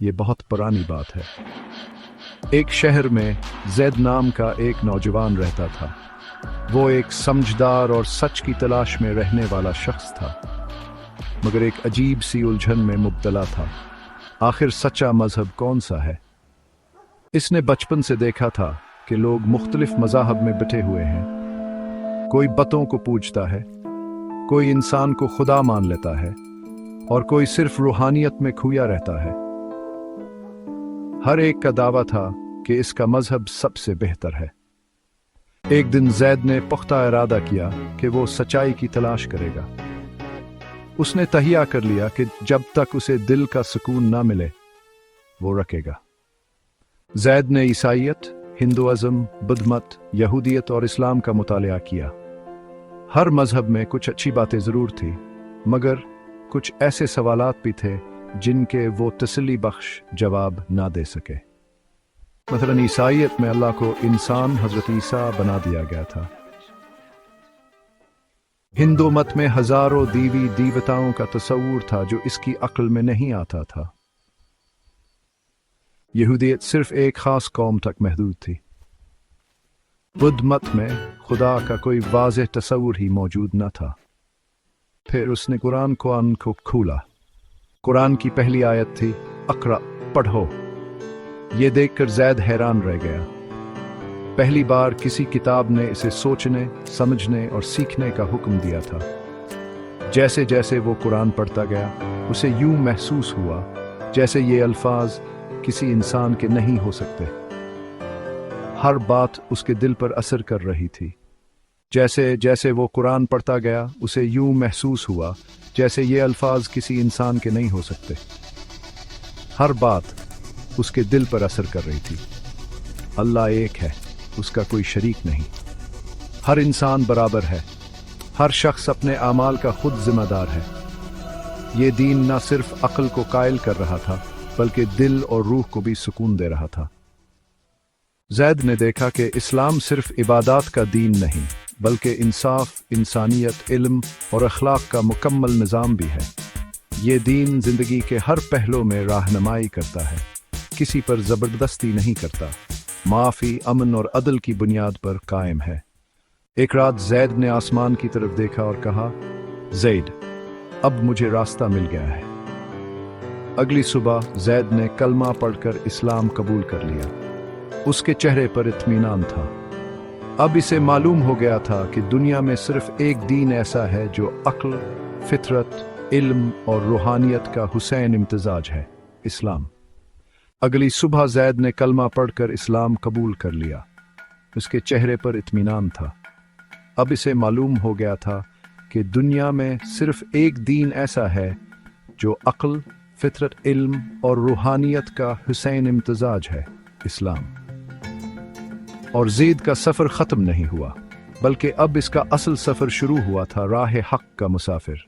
ये बहुत पुरानी बात है। एक शहर में जैद नाम का एक नौजवान रहता था। वो एक समझदार और सच की तलाश में रहने वाला शख्स था, मगर एक अजीब सी उलझन में मुब्तला था। आखिर सच्चा मजहब कौन सा है? इसने बचपन से देखा था कि लोग मुख्तलिफ मज़ाहब में बटे हुए हैं। कोई बतों को पूजता है, कोई इंसान को खुदा मान लेता है और कोई सिर्फ रूहानियत में खोया रहता है। हर एक का दावा था कि इसका मजहब सबसे बेहतर है। एक दिन जैद ने पुख्ता इरादा किया कि वो सच्चाई की तलाश करेगा। उसने तहिया कर लिया कि जब तक उसे दिल का सुकून ना मिले वो रखेगा। जैद ने ईसाईयत, हिंदुइज्म, बुद्ध मत, यहूदियत और इस्लाम का मुतालिया किया। हर मजहब में कुछ अच्छी बातें जरूर थी, मगर कुछ ऐसे सवालात भी थे जिनके वो तसल्ली बख्श जवाब ना दे सके। मसलन ईसाईयत में अल्लाह को इंसान हजरत ईसा बना दिया गया था। हिंदू मत में हजारों देवी देवताओं का तस्वूर था जो इसकी अक्ल में नहीं आता था। यहूदियत सिर्फ एक खास कौम तक महदूद थी। बुद्ध मत में खुदा का कोई वाज़ेह तस्वूर ही मौजूद न था। फिर उसने कुरान को खोला। कुरान की पहली आयत थी, अक़रा, पढ़ो। ये देखकर जैद हैरान रह गया। पहली बार किसी किताब ने इसे सोचने, समझने और सीखने का हुक्म दिया था। जैसे जैसे वो कुरान पढ़ता गया, उसे यूं महसूस हुआ जैसे ये अल्फाज किसी इंसान के नहीं हो सकते। हर बात उसके दिल पर असर कर रही थी। जैसे जैसे वो कुरान पढ़ता गया, उसे यूं महसूस हुआ जैसे ये अल्फाज किसी इंसान के नहीं हो सकते। हर बात उसके दिल पर असर कर रही थी। अल्लाह एक है, उसका कोई शरीक नहीं। हर इंसान बराबर है। हर शख्स अपने आमाल का खुद जिम्मेदार है। ये दीन न सिर्फ अक्ल को कायल कर रहा था, बल्कि दिल और रूह को भी सुकून दे रहा था। जैद ने देखा कि इस्लाम सिर्फ इबादत का दीन नहीं, बल्कि इंसाफ, इंसानियत, इल्म और अखलाक का मुकम्मल निज़ाम भी है। ये दीन जिंदगी के हर पहलू में रहनुमाई करता है, किसी पर ज़बरदस्ती नहीं करता, माफ़ी, अमन और अदल की बुनियाद पर कायम है। एक रात जैद ने आसमान की तरफ देखा और कहा, जैद, अब मुझे रास्ता मिल गया है। अगली सुबह जैद ने कलमा पढ़कर इस्लाम कबूल कर लिया। उसके चेहरे पर इत्मीनान था। अब इसे मालूम हो गया था कि दुनिया में सिर्फ एक दीन ऐसा है जो अक्ल, फितरत, इल्म और रूहानियत का हुसैन इम्तिजाज है, इस्लाम। अगली सुबह जैद ने कलमा पढ़कर इस्लाम कबूल कर लिया। उसके चेहरे पर इत्मीनान था। अब इसे मालूम हो गया था कि दुनिया में सिर्फ एक दीन ऐसा है जो अक्ल, फितरत, इल्म और रूहानियत का हुसैन इम्तिजाज है, इस्लाम। और ज़ैद का सफ़र ख़त्म नहीं हुआ, बल्कि अब इसका असल सफ़र शुरू हुआ था, राह हक़ का मुसाफिर।